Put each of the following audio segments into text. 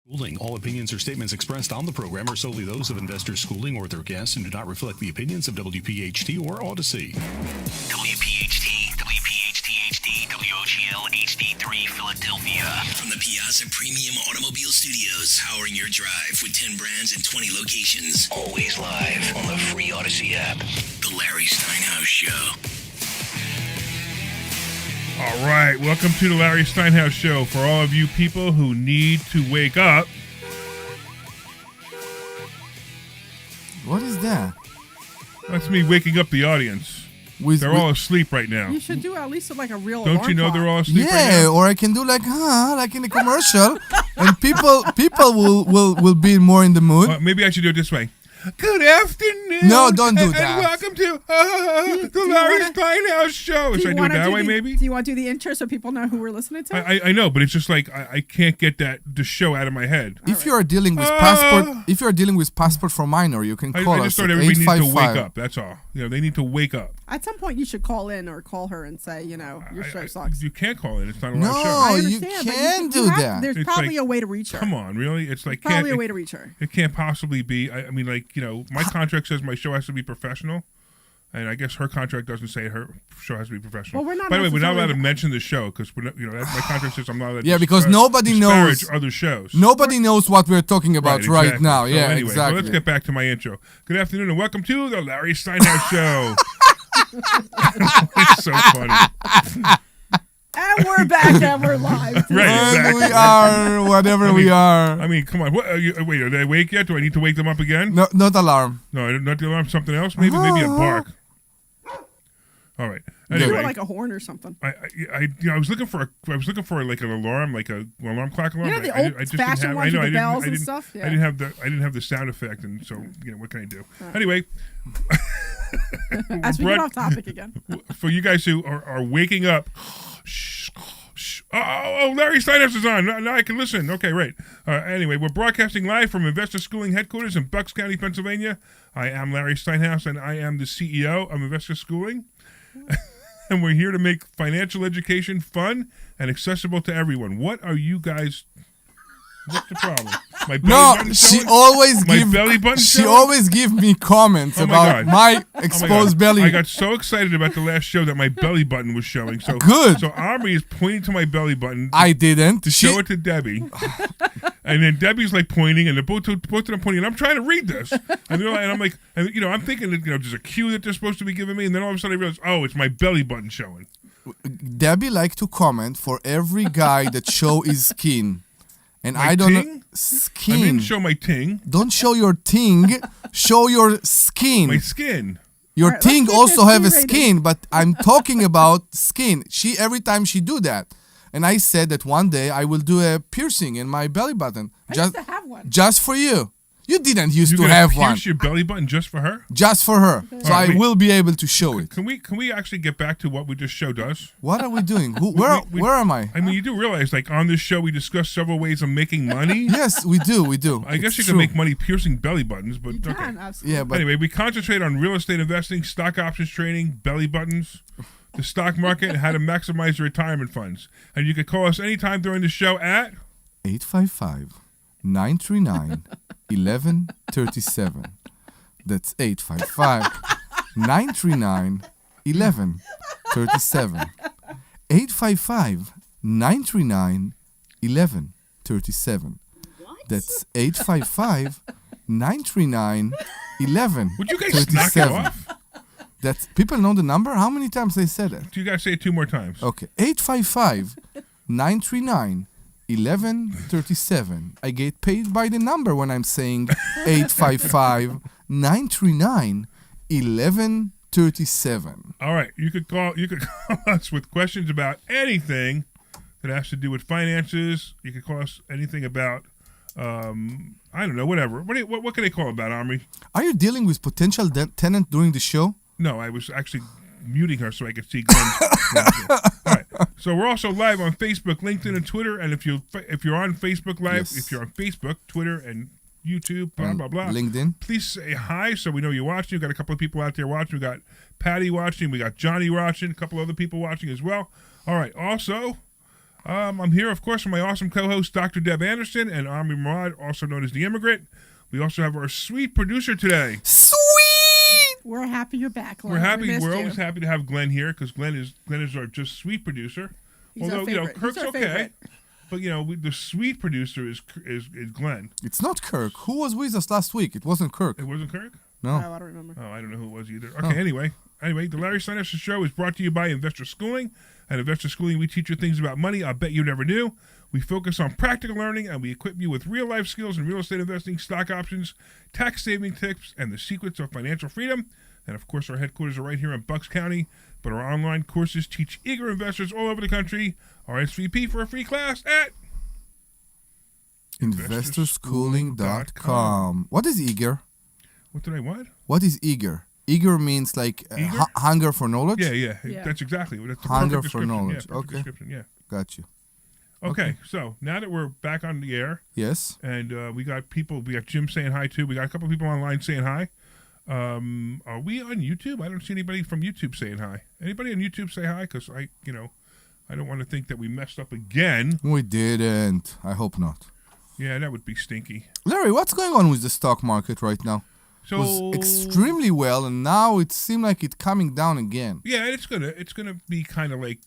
Schooling. All opinions or statements expressed on the program are solely those of Investors Schooling or their guests and do not reflect the opinions of WPHT or Odyssey. WPHT, WPHT-HD, WOGL HD3 Philadelphia. From the Piazza Premium Automobile Studios, powering your drive with 10 brands and 20 locations. Always live on the free Odyssey app. The Larry Steinhouse Show. All right, welcome to the Larry Steinhouse Show. For all of you people who need to wake up. What is that? That's me waking up the audience. They're all asleep right now. You should do at least like a real Don't alarm you know clock. they're all asleep right Yeah, now? or I can do like in a commercial, and people will be more in the mood. Maybe I should do it this way. Good afternoon. No, don't do and that. welcome to the Larry Steinhouse Show. Should I do it that way, maybe? Do you want to do the intro so people know who we're listening to? I know, but it's just like I can't get the show out of my head. If you are dealing with passport for minor, you can call I us just at thought everybody needs to 855. wake up. That's all. You know, they need to wake up. At some point, you should call in or call her and say, your show sucks. You can't call it. It's not a live No, show. I you understand, but can do have- that. There's It's probably like, a way to reach her. Come on, really? It's like Probably a way to reach her. It can't possibly be. I mean, like, my contract says my show has to be professional, and I guess her contract doesn't say her show has to be professional. Well, we're not By the way, we're not allowed to necessarily- mention the show because my contract says I'm not allowed to. Yeah, because nobody disparage knows. other shows. Nobody knows what we're talking about right exactly. now. So Yeah, anyway, exactly. So let's get back to my intro. Good afternoon and welcome to the Larry Steinhouse Show. It's so funny. And we're back and we're live. Right, And exactly. we are whatever we are. I mean, come on. Wait, are they awake yet? Do I need to wake them up again? No, not alarm. No, not the alarm. Something else? Maybe a bark. All right. Do Anyway, it like a horn or something. I was looking for like an alarm, like an alarm clock alarm. You know the I just didn't old-fashioned have. ones I know with the I bells didn't. and stuff? I Yeah. didn't have the sound effect, and so what can I do? Anyway, As we get off topic again. for you guys who are waking up. Shh. Oh, Larry Steinhouse is on. Now I can listen. Okay, right. Anyway, we're broadcasting live from Investor Schooling headquarters in Bucks County, Pennsylvania. I am Larry Steinhouse, and I am the CEO of Investor Schooling. And we're here to make financial education fun and accessible to everyone. What are you guys... What's the problem? My belly button She showing? always My give. belly button She showing? always give me comments Oh my about God. my Oh my exposed God. belly. I got so excited about the last show that my belly button was showing. So Good. So Omri is pointing to my belly button. I didn't. to show it to Debbie. And then Debbie's like pointing, and they're both of them pointing, and I'm trying to read this. And, and I'm like, I'm thinking that, there's a cue that they're supposed to be giving me, and then all of a sudden I realize, oh, it's my belly button showing. Debbie like to comment for every guy that show his skin. And My I don't know. ting? Skin. I didn't show my ting, Don't show your ting. Show your skin. my skin. Your All right, ting let's get also this have a T-rated. skin, but I'm talking about skin. She every time she do that. And I said that one day I will do a piercing in my belly button. I used to have one. Just for you. You didn't used You to gonna have pierce one. your belly button just for her? Just for her. So All right, I wait. will be able to show it. Can we actually get back to what we just show does? What are we doing? Where am I? I mean, you do realize, like, on this show we discuss several ways of making money. Yes, we do. I guess It's you true. can make money piercing belly buttons, but You okay. can, absolutely. Yeah, but Anyway, we concentrate on real estate investing, stock options trading, belly buttons, the stock market, and how to maximize your retirement funds. And you can call us anytime during the show at 855-939-1137. That's 855-939-1137. 855-939-1137. That's 855-939-1137. Would you guys knock it off? That's people know the number? How many times they said it? Do you guys say it 2 more times? Okay. 855-939-1137. I get paid by the number when I'm saying 855-939-1137. All right. You could call us with questions about anything that has to do with finances. You could call us anything about I don't know, whatever. What can they call about, Omri? Are you dealing with potential tenant during the show? No, I was actually muting her so I could see Glenn's. All right. So we're also live on Facebook, LinkedIn, and Twitter. And if you're on Facebook Live, Yes. if you're on Facebook, Twitter, and YouTube, blah, And blah, blah. LinkedIn. Please say hi so we know you're watching. We've got a couple of people out there watching. We got Patty watching. We got Johnny watching. A couple other people watching as well. All right. Also, I'm here, of course, with my awesome co-host, Dr. Deb Anderson, and Omri Morad, also known as The Immigrant. We also have our sweet producer today. Sweet. We're happy you're back, Glenn. We're happy. We missed We're you. always happy to have Glenn here because Glenn is our just sweet producer. He's our Although favorite. Kirk's He's our okay, favorite. but the sweet producer is Glenn. It's not Kirk. Who was with us last week? It wasn't Kirk. It wasn't Kirk. No. Oh, I don't remember. Oh, I don't know who it was either. Okay, anyway, the Larry Steinhouse Show is brought to you by Investor Schooling. At Investor Schooling, we teach you things about money I bet you never knew. We focus on practical learning, and we equip you with real-life skills in real estate investing, stock options, tax-saving tips, and the secrets of financial freedom. And, of course, our headquarters are right here in Bucks County, but our online courses teach eager investors all over the country. RSVP for a free class at Investorschooling.com. What is eager? What did I want? What is eager? Eager means like Eager? hunger for knowledge? Yeah. Yeah. That's exactly. That's the Hunger perfect for description. knowledge. Yeah, perfect Okay. description, yeah. Got you. Okay, so now that we're back on the air, Yes. and we got Jim saying hi too. We got a couple people online saying hi. Are we on YouTube? I don't see anybody from YouTube saying hi. Anybody on YouTube say hi? Because I don't want to think that we messed up again. We didn't. I hope not. Yeah, that would be stinky. Larry, what's going on with the stock market right now? It So was extremely well, and now it seems like it's coming down again. yeah, it's gonna be kind of like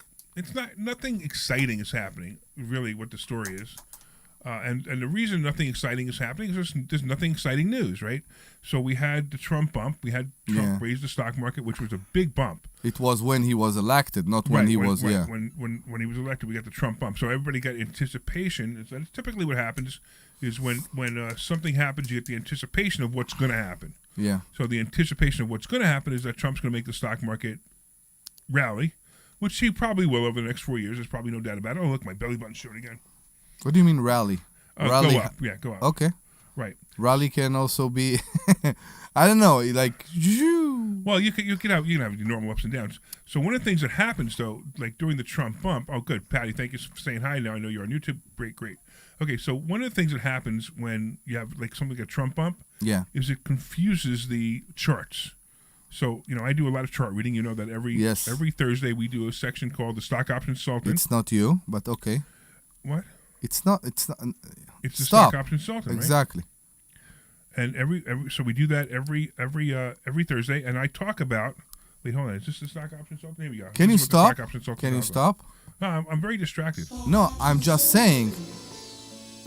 nothing exciting is happening. Really, what the story is. And the reason nothing exciting is happening is there's nothing exciting news, right? So we had the Trump bump. We had Trump raise the stock market, which was a big bump. It was when he was elected, not when he was. When he was elected, we got the Trump bump. So everybody got anticipation. That's typically what happens is when something happens, you get the anticipation of what's going to happen. Yeah. So the anticipation of what's going to happen is that Trump's going to make the stock market rally, which he probably will over the next 4 years. There's probably no doubt about it. Oh, look, my belly button showed again. What do you mean rally? Rally. Go up. Yeah, go up. Okay. Right. Rally can also be, I don't know, like. Well, you can have your normal ups and downs. So one of the things that happens though, like during the Trump bump. Oh, good, Patty. Thank you for saying hi. Now I know you're on YouTube. Great. Okay, so one of the things that happens when you have like something like a Trump bump, Yeah. is it confuses the charts. So I do a lot of chart reading. You know that every Thursday we do a section called the Stock Option Consultant. It's not you, but okay. What? It's not. It's the Stop. Stock Option Consultant, right? Exactly. And so we do that every Thursday, and I talk about. Wait, hold on. Is this the Stock Option Consultant? Here we go. Can you This is what the stop? Stock Option Consultant Can you talks about. stop? No, I'm very distracted. No, I'm just saying.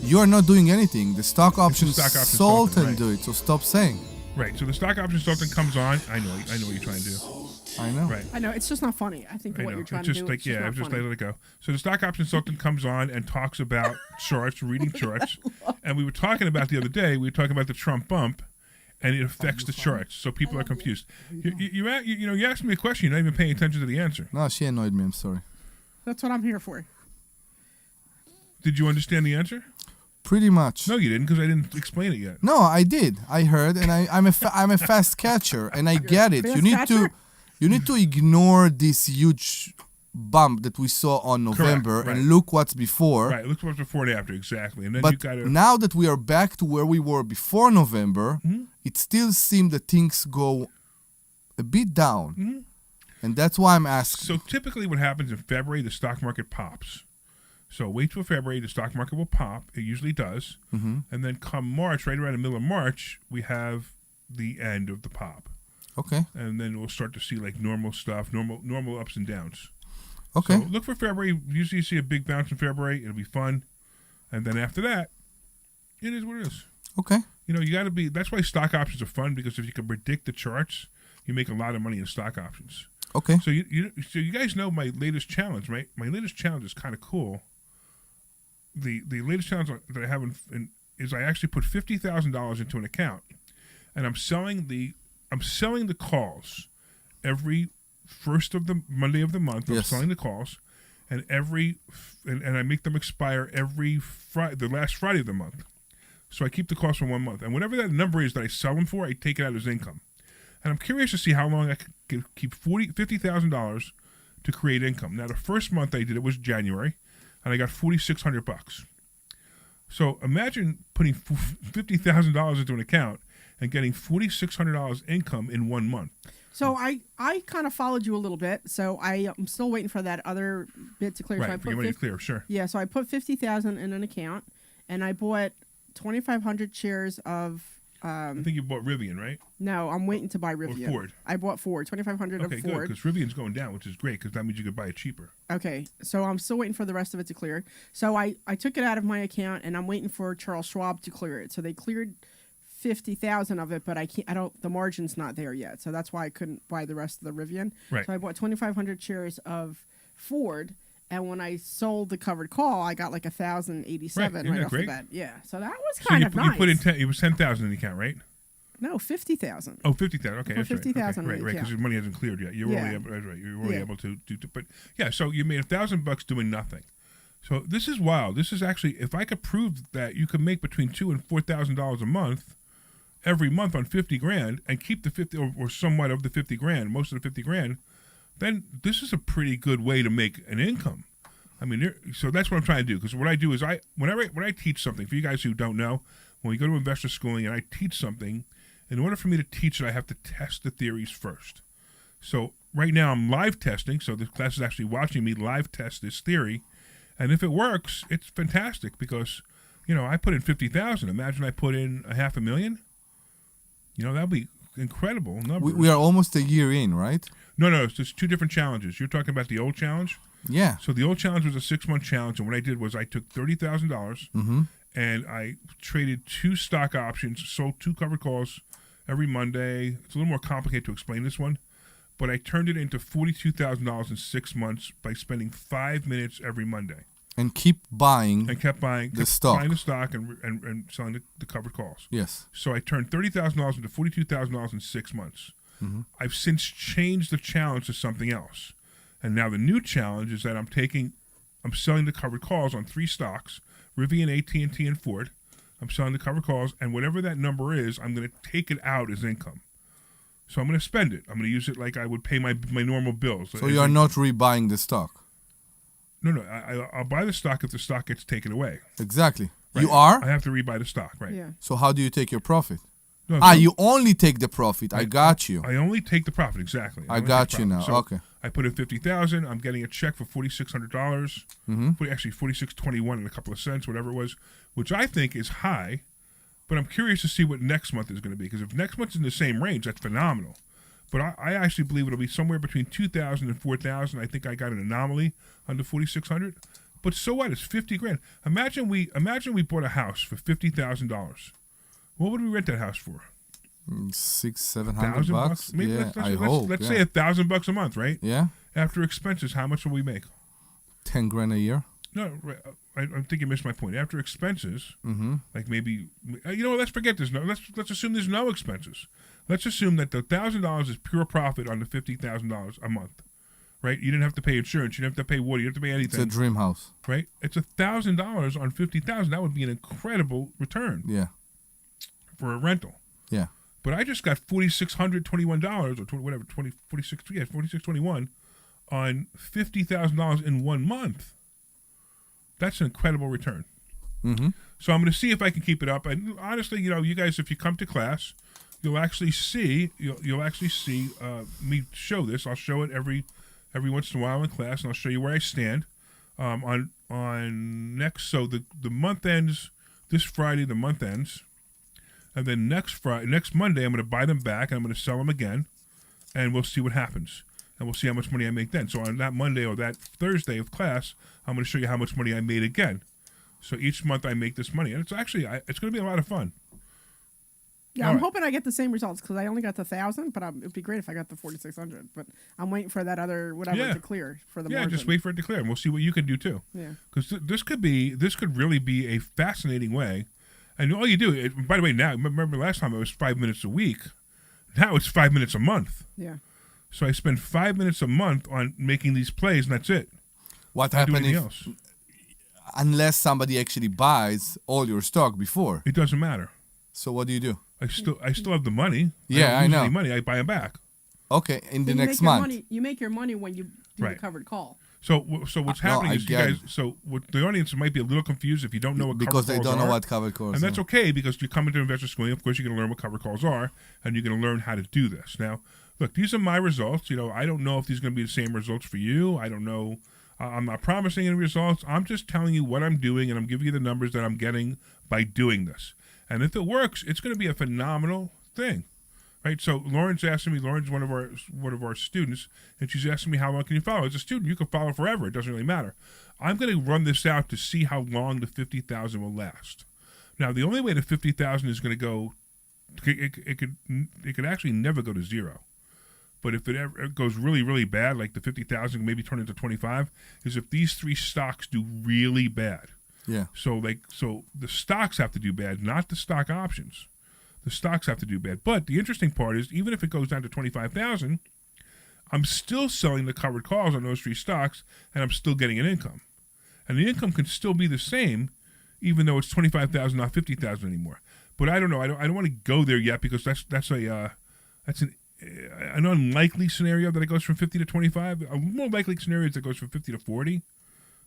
You are not doing anything. The stock option Stock Option consultant Consultant, do it. So stop saying. Right. So the Stock Option Consultant comes on. I know what you're trying to do. I know. Right. I know it's just not funny. I think I what know. you're trying It's just to do. like it's just I'm not just funny. let it go. So the Stock Option Consultant comes on and talks about charts, reading charts, and we were talking about the other day. We were talking about the Trump bump, and it affects the charts, so people are confused. You asked me a question. You're not even paying attention to the answer. No, she annoyed me. I'm sorry. That's what I'm here for. Did you understand the answer? Pretty much. No, you didn't, because I didn't explain it yet. No, I did. I heard, and I'm a fast catcher, and I get it. Fast You need catcher? you need to ignore this huge bump that we saw on November right. and look what's before. Right. Look what's before and after, exactly. And then you But got to. now that we are back to where we were before November, Mm-hmm. it still seems that things go a bit down, Mm-hmm. and that's why I'm asking. So typically, what happens in February, the stock market pops. So wait till February, the stock market will pop. It usually does. Mm-hmm. And then come March, right around the middle of March, we have the end of the pop. Okay. And then we'll start to see like normal stuff, normal ups and downs. Okay. So look for February. Usually you see a big bounce in February. It'll be fun. And then after that, it is what it is. Okay. You got to be. That's why stock options are fun, because if you can predict the charts, you make a lot of money in stock options. Okay. So you guys know my latest challenge, right? My latest challenge is kind of cool. The latest challenge that I have is I actually put $50,000 into an account, and I'm selling the calls every first of the Monday of the month. I'm Yes. selling the calls, and I make them expire every Friday, the last Friday of the month. So I keep the calls for 1 month, and whatever that number is that I sell them for, I take it out as income. And I'm curious to see how long I can keep $50,000 to create income. Now, the first month I did it was January, and I got $4,600. So imagine putting $50,000 into an account and getting $4,600 income in 1 month. So I kind of followed you a little bit. So I'm still waiting for that other bit to clear. Right, So I you're ready to clear, sure. Yeah, so I put 50,000 in an account, and I bought 2,500 shares of. I think you bought Rivian, right? No, I'm waiting to buy Rivian. Or Ford. I bought Ford, 2,500 of Okay, Ford. good, because Rivian's going down, which is great, because that means you could buy it cheaper. Okay, so I'm still waiting for the rest of it to clear. So I took it out of my account, and I'm waiting for Charles Schwab to clear it. So they cleared 50,000 of it, but the margin's not there yet. So that's why I couldn't buy the rest of the Rivian. Right. So I bought 2,500 shares of Ford, and when I sold the covered call, I got like 1,087 right off the bat. Yeah, so that was kind of nice. You put in it was 10,000 in the account, right? No, 50,000. Oh, 50,000. Okay, that's 50,000 right. Right, because your money hasn't cleared yet. You're only able to do. But yeah, so you made $1,000 doing nothing. So this is wild. This is actually, if I could prove that you could make between $2,000 and $4,000 a month, every month on 50 grand, and keep the 50 or somewhat of the 50 grand, most of the 50 grand, then this is a pretty good way to make an income. I mean, so that's what I'm trying to do. Because what I do is when I teach something, for you guys who don't know, when we go to investor schooling and I teach something, in order for me to teach it, I have to test the theories first. So right now I'm live testing, so the class is actually watching me live test this theory, and if it works, it's fantastic because, I put in 50,000. Imagine I put in $500,000. That'd be incredible numbers. We are almost a year in, right? No, it's just two different challenges. You're talking about the old challenge? Yeah. So the old challenge was a 6-month challenge, and what I did was I took $30,000 and I traded 2 stock options, sold 2 covered calls every Monday. It's a little more complicated to explain this one, but I turned it into $42,000 in 6 months by spending 5 minutes every Monday. And keep buying. And kept buying the stock. Buying the stock and selling the covered calls. Yes. So I turned $30,000 into $42,000 in 6 months. I've since changed the challenge to something else. And now the new challenge is that I'm selling the covered calls on 3 stocks, Rivian, AT&T, and Ford. I'm selling the covered calls, and whatever that number is, I'm going to take it out as income. So I'm going to spend it. I'm going to use it like I would pay my normal bills. So you are not rebuying the stock? No. I'll buy the stock if the stock gets taken away. Exactly. Right? You are? I have to rebuy the stock, right? Yeah. So how do you take your profit? No, you only take the profit. I got you. I only take the profit, exactly. I got you now. So okay. I put in $50,000. I'm getting a check for $4,600. Actually, $4,621 and a couple of cents, whatever it was, which I think is high. But I'm curious to see what next month is going to be, because if next month is in the same range, that's phenomenal. But I actually believe it'll be somewhere between $2,000 and $4,000. I think I got an anomaly on the $4,600. But so what? It's 50 grand. Imagine we bought a house for $50,000. What would we rent that house for? $600-700. Maybe Yeah, let's say $1,000 a month, right? Yeah. After expenses, how much will we make? 10 grand a year. No, I think you missed my point. After expenses, like maybe let's forget this. No, let's assume there's no expenses. Let's assume that the $1,000 is pure profit on the $50,000 a month, right? You didn't have to pay insurance. You didn't have to pay water. You didn't have to pay anything. It's a dream house, right? It's $1,000 on $50,000. That would be an incredible return. Yeah. For a rental. Yeah. But I just got $4,621 or whatever, $4,621 on $50,000 in 1 month. That's an incredible return. So I'm going to see if I can keep it up. And honestly, you guys, if you come to class, you'll actually see me show this. I'll show it every once in a while in class, and I'll show you where I stand on next. So the month ends this Friday. The month ends. And then next Monday, I'm going to buy them back, and I'm going to sell them again, and we'll see what happens. And we'll see how much money I make then. So on that Monday or that Thursday of class, I'm going to show you how much money I made again. So each month I make this money. And it's actually, it's going to be a lot of fun. Yeah, I'm hoping I get the same results, because I only got the 1,000, but it'd be great if I got the 4,600. But I'm waiting for that other to clear for the margin. Yeah, just wait for it to clear, and we'll see what you can do too. Yeah. Because this could really be a fascinating way. And all you do, by the way, now, remember last time it was 5 minutes a week. Now it's 5 minutes a month. Yeah. So I spend 5 minutes a month on making these plays, and that's it. What happens unless somebody actually buys all your stock before? It doesn't matter. So what do? I still have the money. Yeah, I know. Any money, I buy them back. Okay, in the next month. You make your money when you do the covered call. So what's happening I is you get guys. So what the audience might be a little confused if you don't know what because covered they calls don't know are. what covered calls And that's are. okay because you come into investor schooling. Of course, you're going to learn what covered calls are, and you're going to learn how to do this. Now, look, these are my results. I don't know if these are going to be the same results for you. I don't know. I'm not promising any results. I'm just telling you what I'm doing, and I'm giving you the numbers that I'm getting by doing this. And if it works, it's going to be a phenomenal thing. Right, so Lauren's asking me. Lauren's one of our students, and she's asking me how long can you follow. As a student, you can follow forever. It doesn't really matter. I'm going to run this out to see how long the 50,000 will last. Now, the only way the 50,000 is going to go, it could actually never go to zero. But if it goes really, really bad, like the 50,000 maybe turn into 25, is if these three stocks do really bad. Yeah. So the stocks have to do bad, not the stock options. The stocks have to do bad. But the interesting part is, even if it goes down to 25,000, I'm still selling the covered calls on those three stocks, and I'm still getting an income. And the income can still be the same, even though it's 25,000, not 50,000 anymore. But I don't know. I don't want to go there yet because that's an unlikely scenario that it goes from 50 to 25. A more likely scenario is that it goes from 50 to 40.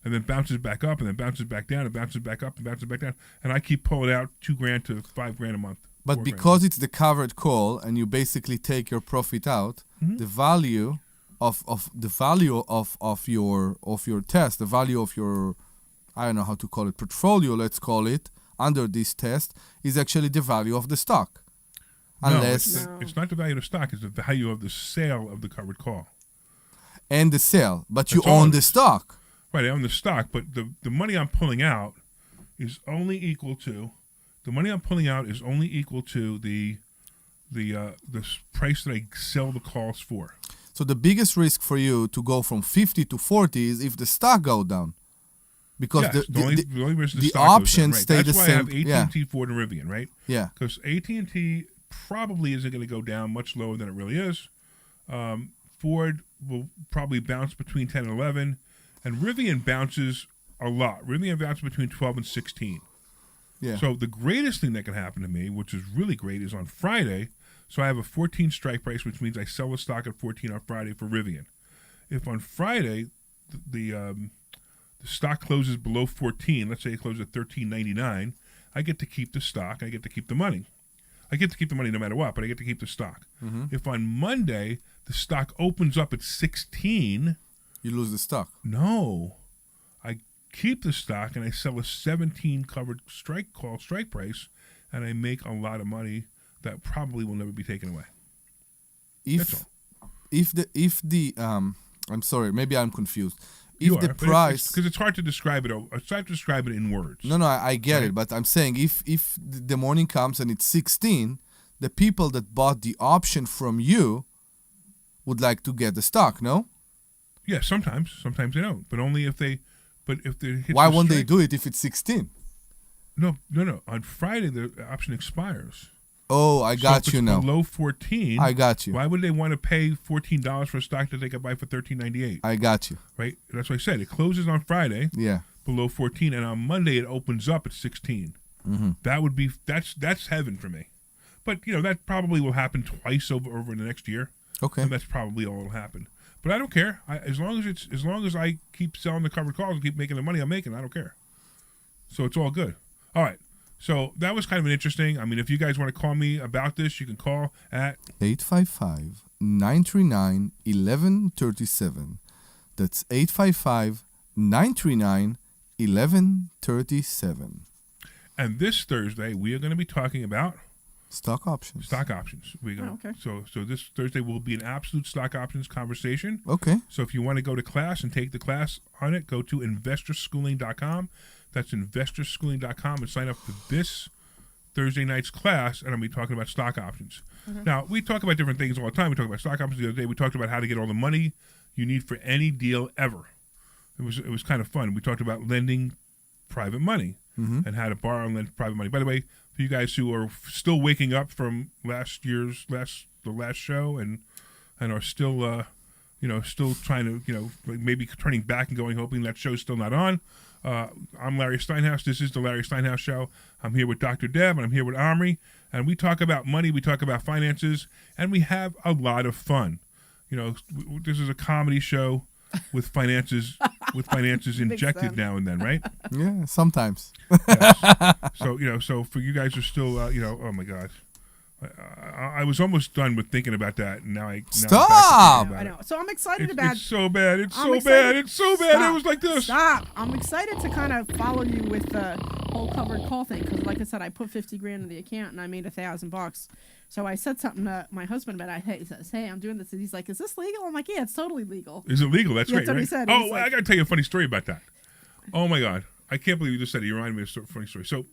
And then bounces back up, and then bounces back down, and bounces back up, and bounces back down. And I keep pulling out $2,000 to $5,000 a month. But because it's the covered call and you basically take your profit out, the value of your test, the value of your, I don't know how to call it, portfolio, let's call it, under this test is actually the value of the stock. Unless it's not the value of the stock; it's the value of the sale of the covered call. And the sale, but you That's all own it the is. stock. Right, I own the stock, but the money I'm pulling out is only equal to the price that I sell the calls for. So the biggest risk for you to go from 50 to 40 is if the stock go down, because Yes, the only risk is the stock goes down, options right. stay That's the why same. I have AT&T, Ford, and Rivian, right? Yeah. Because AT&T probably isn't going to go down much lower than it really is. Ford will probably bounce between 10 and 11, and Rivian bounces a lot. Rivian bounces between 12 and 16. Yeah. So the greatest thing that can happen to me, which is really great, is on Friday. So I have a 14 strike price, which means I sell the stock at 14 on Friday for Rivian. If on Friday the stock closes below 14, let's say it closes at $13.99, I get to keep the stock. I get to keep the money. I get to keep the money no matter what, but I get to keep the stock. Mm-hmm. If on Monday the stock opens up at 16, You lose the stock. no, I keep the stock and I sell a 17 covered strike price, and I make a lot of money that probably will never be taken away. That's If the I'm sorry, maybe I'm confused. If You the are, price, because it's hard to describe it. It's hard to describe it in words. no, I get Right. it, but I'm saying if the morning comes and it's 16, the people that bought the option from you would like to get the stock, no? Yeah, sometimes they don't, but only if they. But if they hit Why the won't they strike- do it if it's 16? No. On Friday the option expires. Oh, I So got if you it's now. Below 14. I got you. Why would they want to pay $14 for a stock that they could buy for $13.98? I got you. Right. That's what I said. It closes on Friday Yeah. below 14, and on Monday it opens up at 16. Mm-hmm. That would be that's heaven for me. But that probably will happen twice over the next year. Okay. And that's probably all that'll happen. But I don't care. As long as I keep selling the covered calls and keep making the money I'm making, I don't care. So it's all good. All right. So that was kind of an interesting. I mean, if you guys want to call me about this, you can call at 855-939-1137. That's 855-939-1137. and this Thursday we are going to be talking about Stock options. stock options. We're gonna, Oh, okay. So this Thursday will be an absolute stock options conversation. Okay. So if you want to go to class and take the class on it, go to investorschooling.com. That's investorschooling.com and sign up for this Thursday night's class, and I'll be talking about stock options. Now, we talk about different things all the time. We talk about stock options the other day. We talked about how to get all the money you need for any deal ever. It was kind of fun. We talked about lending private money and how to borrow and lend private money. By the way, for you guys who are still waking up from the last show and are still still trying to maybe turning back and going, hoping that show's still not on. I'm Larry Steinhouse. This is the Larry Steinhouse Show. I'm here with Dr. Deb, and I'm here with Omri, and we talk about money, we talk about finances, and we have a lot of fun. This is a comedy show. with finances injected sense. now and then, right? Yeah, sometimes. Yes. So for you guys who are still, oh my God. I was almost done with thinking about that, and now Stop! I know. So I'm excited about. It's so bad. It's I'm so excited- bad. It's so bad. Stop. It was like this. Stop! I'm excited to kind of follow you with the whole covered call thing because, like I said, I put $50,000 in the account and I made $1,000. So I said something to my husband about it. He says, "Hey, I'm doing this," and he's like, "Is this legal?" I'm like, "Yeah, it's totally legal." Is it legal? That's Yeah, great, that's what he right? said. Oh, He's like- I got to tell you a funny story about that. Oh my God, I can't believe you just said it. You reminded me of a funny story. So,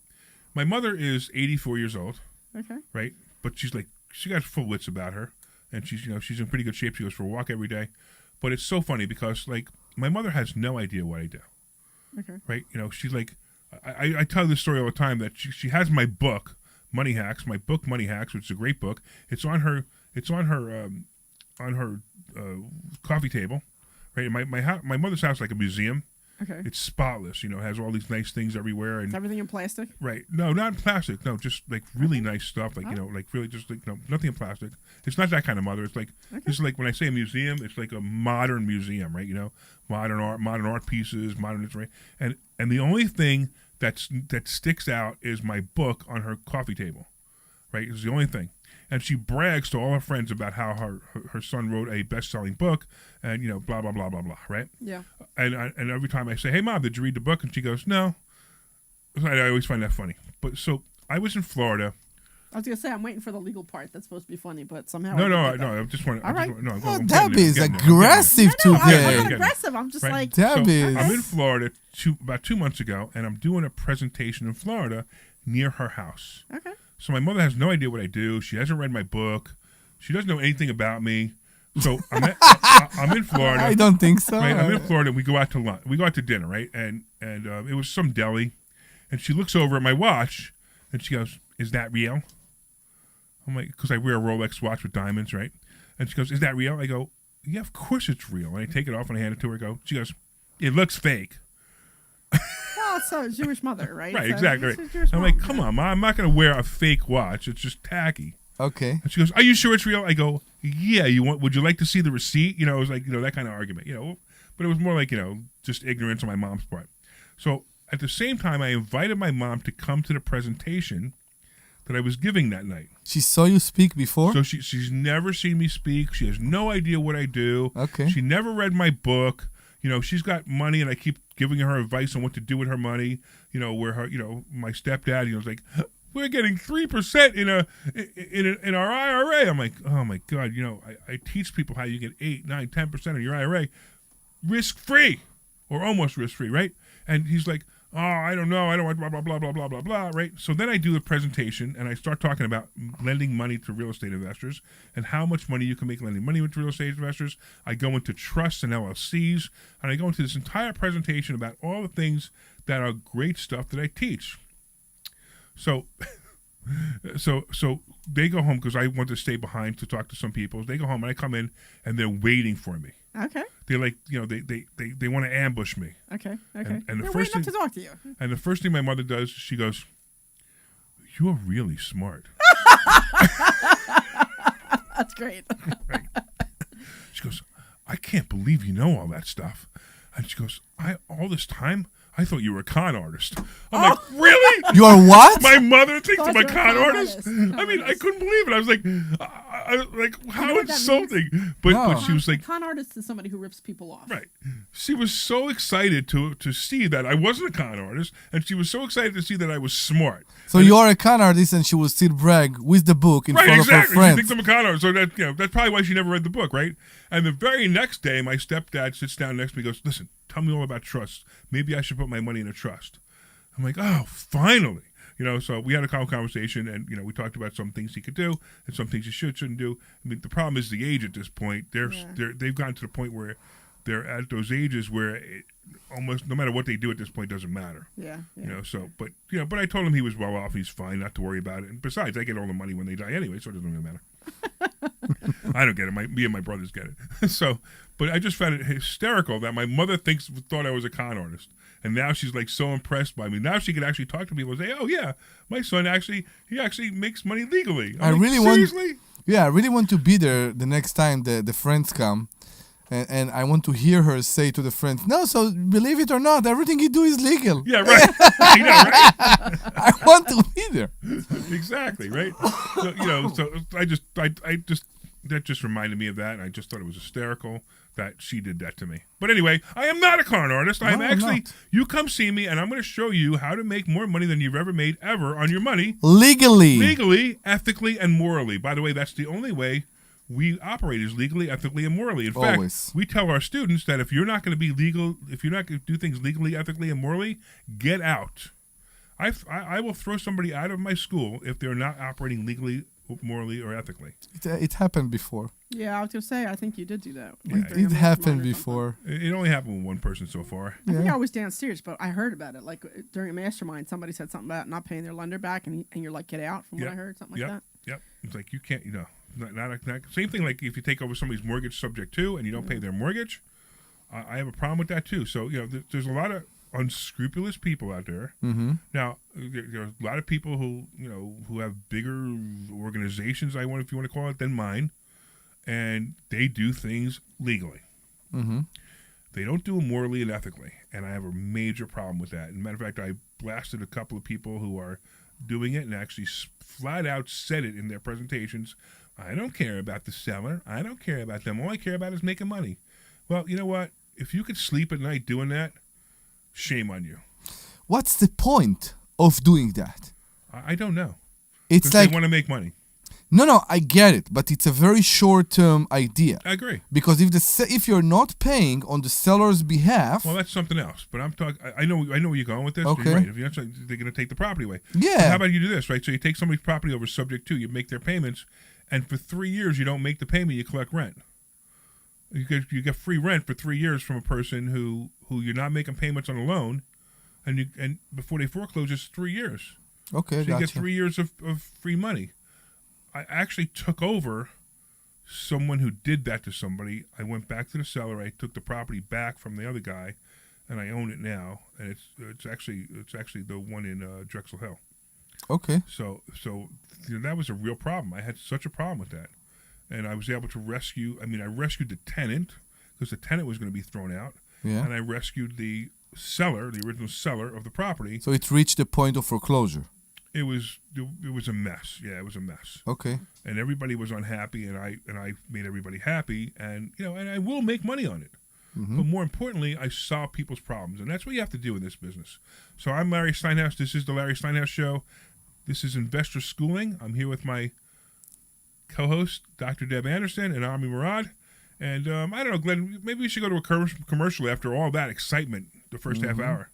my mother is 84 years old, Okay. right? But she got full wits about her, and she's in pretty good shape. She goes for a walk every day. But it's so funny because my mother has no idea what I do, Okay. right? She's like, I tell this story all the time that she has my book, Money Hacks, Money Hacks, which is a great book. It's on her coffee table, right? My mother's house is like a museum. Okay. It's spotless, has all these nice things everywhere, and Is everything in plastic? right. No, not in plastic. No, just like really nice stuff. Like really just nothing in plastic. It's not that kind of mother. It's like this is like when I say a museum, it's like a modern museum, right? Modern art pieces, modern right. And the only thing that sticks out is my book on her coffee table, right? It's the only thing. And she brags to all her friends about how her son wrote a best-selling book, and blah blah blah blah blah, right? Yeah. And every time I say, "Hey, Mom, did you read the book?" and she goes, "No." I always find that funny. But so I was in Florida. I was gonna say I'm waiting for the legal part. That's supposed to be funny, but somehow. No. I I just want. All right. Debbie is aggressive I'm today. not aggressive. I'm just Right. like. Debbie So is. I'm in Florida about 2 months ago, and I'm doing a presentation in Florida near her house. Okay. So my mother has no idea what I do. She hasn't read my book. She doesn't know anything about me. So I'm in Florida. I don't think so. Right, I'm in Florida. We go out to lunch. We go out to dinner, right? And it was some deli, and she looks over at my watch, and she goes, "Is that real?" I'm like, because I wear a Rolex watch with diamonds, right? And she goes, "Is that real?" I go, "Yeah, of course it's real." And I take it off and I hand it to her. She goes, "It looks fake." Well, it's a Jewish mother, right? Right, So exactly. it's Right. a Jewish I'm mom. like, "Come on, Mom, I'm not going to wear a fake watch. It's just tacky." Okay. And she goes, "Are you sure it's real?" I go, "Yeah. Would you like to see the receipt?" It was like, that kind of argument, But it was more like, just ignorance on my mom's part. So at the same time, I invited my mom to come to the presentation that I was giving that night. She saw you speak before? So she's never seen me speak. She has no idea what I do. Okay. She never read my book. She's got money, and I keep giving her advice on what to do with her money. Where her, my stepdad, was like, "We're getting 3% in our IRA." I'm like, "Oh my God!" I teach people how you get 8, 9, 10% of your IRA, risk free, or almost risk free, right? And he's like, "Oh, I don't know. I don't want blah blah blah blah blah blah blah." Right? So then I do the presentation, and I start talking about lending money to real estate investors and how much money you can make lending money to real estate investors. I go into trusts and LLCs, and I go into this entire presentation about all the things that are great stuff that I teach. So they go home because I want to stay behind to talk to some people. They go home, and I come in, and they're waiting for me. Okay. They're like, they want to ambush me. Okay. And the They're first waiting up thing- to talk to you. And the first thing my mother does, she goes, "You're really smart." That's great. She goes, "I can't believe you know all that stuff." And she goes, "All this time, I thought you were a con artist." I'm like, "Really?" You are what? My mother thinks Thought I'm a you were a con con artist. artist. I mean, I couldn't believe it. I was like, how what that insulting. But she was like, con artist is somebody who rips people off. right. She was so excited to see that I wasn't a con artist, and she was so excited to see that I was smart. So you are a con artist and she will still brag with the book in Right, front exactly. of her She friends. thinks I'm a con artist, so that's probably why she never read the book, right? And the very next day, my stepdad sits down next to me and goes, "Listen, tell me all about trusts. Maybe I should put my money in a trust." I'm like, "Oh, finally." So we had a conversation, and we talked about some things he could do and some things he shouldn't do. I mean, the problem is the age at this point. They've gotten to the point where they're at those ages where almost no matter what they do at this point doesn't matter. Yeah. But I told him he was well off. He's fine, not to worry about it. And besides, I get all the money when they die anyway, so it doesn't really matter. I don't get it. Me and my brothers get it. But I just found it hysterical that my mother thought I was a con artist. And now she's like so impressed by me. Now she can actually talk to people and say, "Oh yeah, my son actually makes money legally." I like, really seriously? I really want to be there the next time the friends come. And I want to hear her say to the friends, no, so believe it or not, everything you do is legal. Yeah, right. I know, right? I want to be there. Exactly, right? So, so I just that just reminded me of that, and I just thought it was hysterical that she did that to me. But anyway, I am not a con artist. I am No, actually, not. you come see me, and I'm going to show you how to make more money than you've ever made ever on your money. Legally, ethically, and morally. By the way, that's the only way we operate is legally, ethically, and morally. In fact, Always. we tell our students that if you're not going to be legal, if you're not going to do things legally, ethically, and morally, get out. I will throw somebody out of my school if they're not operating legally, morally, or ethically. It happened before. Yeah, I was gonna say. I think you did do that. Yeah, Like, during It a happened mastermind or before. It only happened with one person so far. something. I think Yeah. I was downstairs, but I heard about it. Like during a mastermind, somebody said something about not paying their lender back, and you're like, get out. From what I heard, something like that. Yep. It's like you can't, not same thing. Like if you take over somebody's mortgage subject to, and you don't pay their mortgage, I have a problem with that too. So there's a lot of unscrupulous people out there. Mm-hmm. Now there's a lot of people who who have bigger organizations, if you want to call it, than mine, and they do things legally. Mm-hmm. They don't do it morally and ethically, and I have a major problem with that. As a matter of fact, I blasted a couple of people who are doing it and actually flat out said it in their presentations. I don't care about the seller. I don't care about them. All I care about is making money. Well, you know what? If you could sleep at night doing that, shame on you. What's the point of doing that? I don't know. It's 'Cause like, they want to make money. no, I get it, but it's a very short-term idea. I agree. Because if you're not paying on the seller's behalf, Well, that's something else. But I'm talking. I know where you're going with this. Okay. You're right. If you're not, they're going to take the property away. Yeah. But how about you do this, right? So you take somebody's property over subject to, you make their payments, and for 3 years you don't make the payment, you collect rent. You get free rent for 3 years from a person who you're not making payments on a loan, and before they foreclose, it's 3 years. okay, So you gotcha. get 3 years of free money. I actually took over someone who did that to somebody. I went back to the seller. I took the property back from the other guy, and I own it now. And it's actually the one in Drexel Hill. Okay. So that was a real problem. I had such a problem with that, and I was able to rescue. I mean, I rescued the tenant because the tenant was going to be thrown out, Yeah. and I rescued the seller, the original seller of the property. So it reached the point of foreclosure. It was a mess. Yeah, it was a mess. Okay. And everybody was unhappy, and I made everybody happy, and and I will make money on it. Mm-hmm. But more importantly, I solve people's problems, and that's what you have to do in this business. So I'm Larry Steinhouse. This is the Larry Steinhouse Show. This is Investor Schooling. I'm here with my co-host, Dr. Deb Anderson, and Omri Morad. And I don't know, Glenn, maybe we should go to a commercial after all that excitement, the first half hour.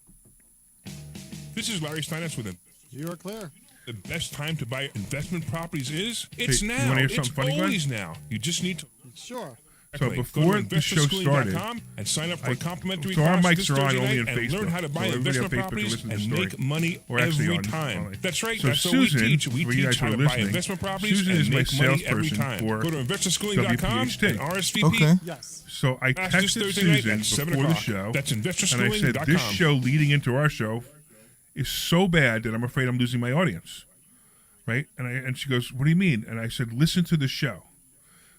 This is Larry Steinhouse with him. You are clear. The best time to buy investment properties is? It's Hey, you now. wanna hear It's something funny, Glenn? always now. You just need to... Sure. So Go to before the show started, and sign up for a complimentary so our class mics this are on Thursday only night on and Facebook. learn how to buy So everybody on investment Facebook can properties listen to and the story. make money Or actually every on- time. on it. That's right. So That's Susan, what we teach. We for you teach guys how who to are buy listening, investment properties Susan and is my make money every salesperson time. for Go to investorschooling.com WPHT. and RSVP. Okay. Yes. So I Class this texted Thursday night Susan at 7 before the o'clock. show, That's and I said, investorschooling.com. this show leading into our show is so bad that I'm afraid I'm losing my audience. Right? And she goes, what do you mean? And I said, listen to the show.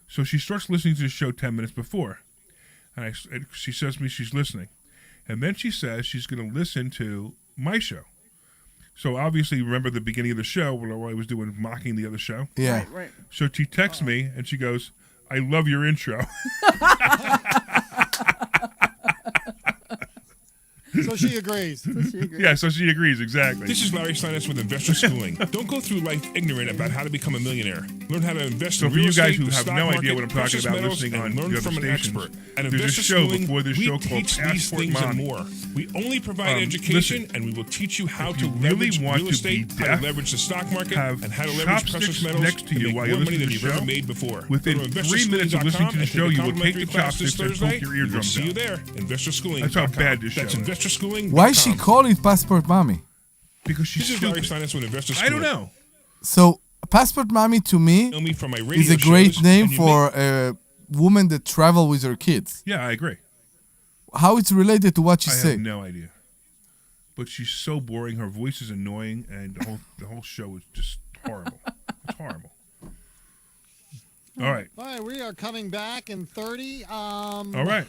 So she starts listening to the show 10 minutes before. And she says to me she's listening. And then she says she's going to listen to my show. So obviously, remember the beginning of the show where I was doing mocking the other show? Yeah. Right. So she texts me and she goes, I love your intro. So she agrees. Yeah, so she agrees, exactly. This is Larry Steinhouse with Investor Schooling. Don't go through life ignorant about how to become a millionaire. Learn how to invest So in for real you guys estate, who the have stock no market, idea what I'm talking precious about metals, listening and on learn the from other an stations, expert. At there's a Investor show Schooling, before this we show called teach these Passport things and Mommy. more. We only provide education, listen, and we will teach you how if to you really leverage want real to estate, be how deaf, to leverage the stock market, have and how to leverage precious chopsticks metals next to you make while more you're money listening than to you've the ever show. made before. Within Go to 3 minutes of listening to the show, you will take the investorschooling.com and chopsticks and Thursday. poke your We will eardrums see you out. there. Investorschooling.com. That's how bad this That's show is. investorschooling.com. Why she call it Passport Mommy? Because she's This is Larry stupid. Steinhouse with Investor I Schooling. don't know. So Passport Mommy to me Know me from my radio is a great shows, name and you for a woman that travel with her kids. Yeah, I agree. How it's related to what you I say? have no idea. But she's so boring. Her voice is annoying, and the whole show is just horrible. It's horrible. All right. All right, we are coming back in 30. All right.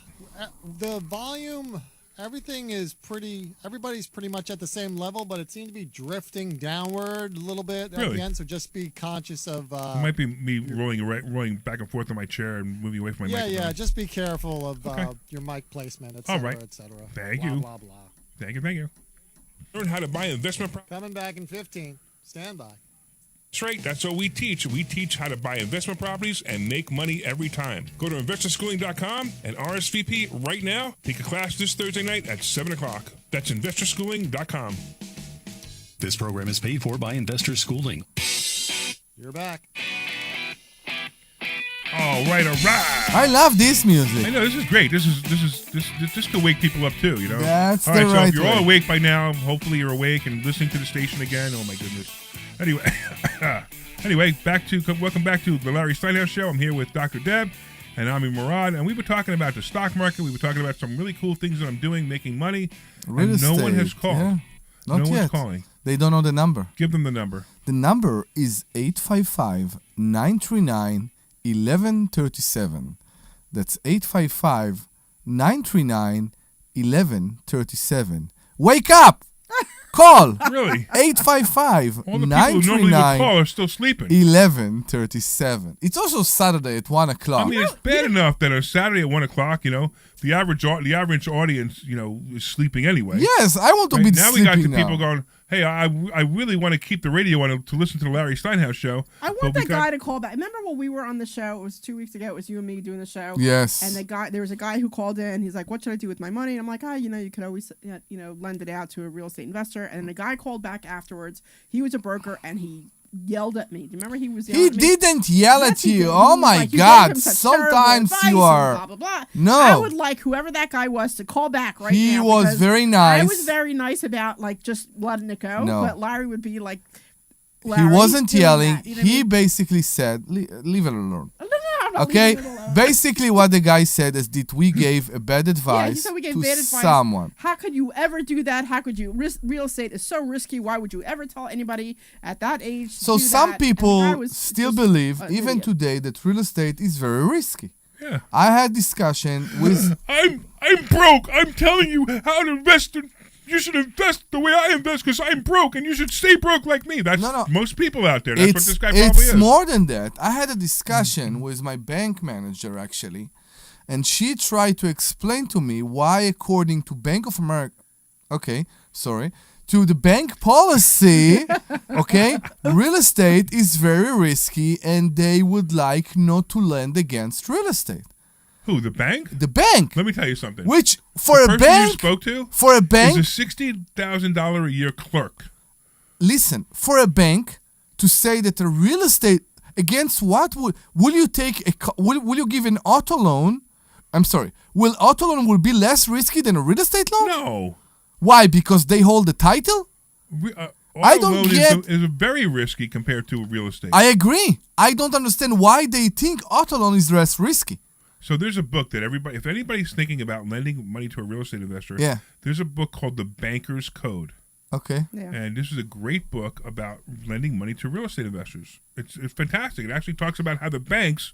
The volume, everybody's pretty much at the same level, but it seemed to be drifting downward a little bit at Really? the end, so just be conscious of... It might be me rolling back and forth on my chair and moving away from my microphone. Yeah, just be careful of Okay. Your mic placement, et All cetera, right. et cetera. Thank blah, you. Blah, blah. Thank you. Learn how to buy investment properties. Coming back in 15. Stand by. That's right. That's what we teach. We teach how to buy investment properties and make money every time. Go to investorschooling.com and RSVP right now. Take a class this Thursday night at 7 o'clock. That's investorschooling.com. This program is paid for by Investor Schooling. You're back. All right. I love this I music. know this is great. This could wake people up too. You know. That's all right. the So right if you're all way. awake by now, hopefully you're awake and listening to the station again. Oh my goodness. Anyway, welcome back to the Larry Steinhouse Show. I'm here with Dr. Deb and Omri Morad, and we were talking about the stock market. We were talking about some really cool things that I'm doing, making money. Real and no one estate, has called. yeah. Not no yet. one's calling. They don't know the number. Give them the number. The number is 855-939-1137. That's 855-939-1137. Wake up! Call! Really? 855 All the people who normally would call are still sleeping. 1137. It's also Saturday at 1 o'clock. I mean, it's bad enough that on Saturday at 1 o'clock, the average audience, is sleeping anyway. Yes, I want to Right? be Now we sleeping got the now. people going, hey, I really want to keep the radio on to listen to the Larry Steinhouse Show. I want that guy to call back. Remember when we were on the show? It was 2 weeks ago. It was you and me doing the show. Yes. And there was a guy who called in. He's like, "What should I do with my money?" And I'm like, you could always, lend it out to a real estate investor." And the guy called back afterwards. He was a broker, and he yelled at me. Do you remember he was? He Yelling at me? didn't yell Yes, at he you. did. Oh He was my like, "You gave God. him such terrible Sometimes advice you and are. blah, blah, blah." No. I would like whoever that guy was to call back right He now. was because very nice. I was very nice about just letting it go. No. But Larry would be like, He Larry wasn't doing yelling. that, you know what I He mean? basically said, leave it alone. No, I'm not Okay? leaving it alone. Basically, what the guy said is that we gave a bad Yeah, he advice said we gave to bad advice. someone. How could you ever do that? How could you? Real estate is so risky. Why would you ever tell anybody at that age? To So do some that? And the guy people was still just believe, an even idiot. today, that real estate is very risky. Yeah. I had discussion with I'm broke. I'm telling you how to invest. You should invest the way I invest because I'm broke, and you should stay broke like me. That's No. most people out there. That's what this guy probably it's is. more than that. I had a discussion with my bank manager actually, and she tried to explain to me why, according to Bank of America, to the bank policy, real estate is very risky, and they would like not to lend against real estate. Who, the bank? The bank, Let me tell you something. which for the a person you bank, spoke to for a bank, is a $60,000 a year clerk. listen, for a bank to say that a real estate against what will you take will you give an auto loan? I'm sorry. Will auto loan will be less risky than a real estate loan? No. Why? Because they hold the title? I don't Auto loan get- is very risky compared to real estate. I agree. I don't understand why they think auto loan is less risky. So there's a book that if anybody's thinking about lending money to a real estate investor, Yeah. there's a book called The Banker's Code. Okay. Yeah. And this is a great book about lending money to real estate investors. It's fantastic. It actually talks about how the banks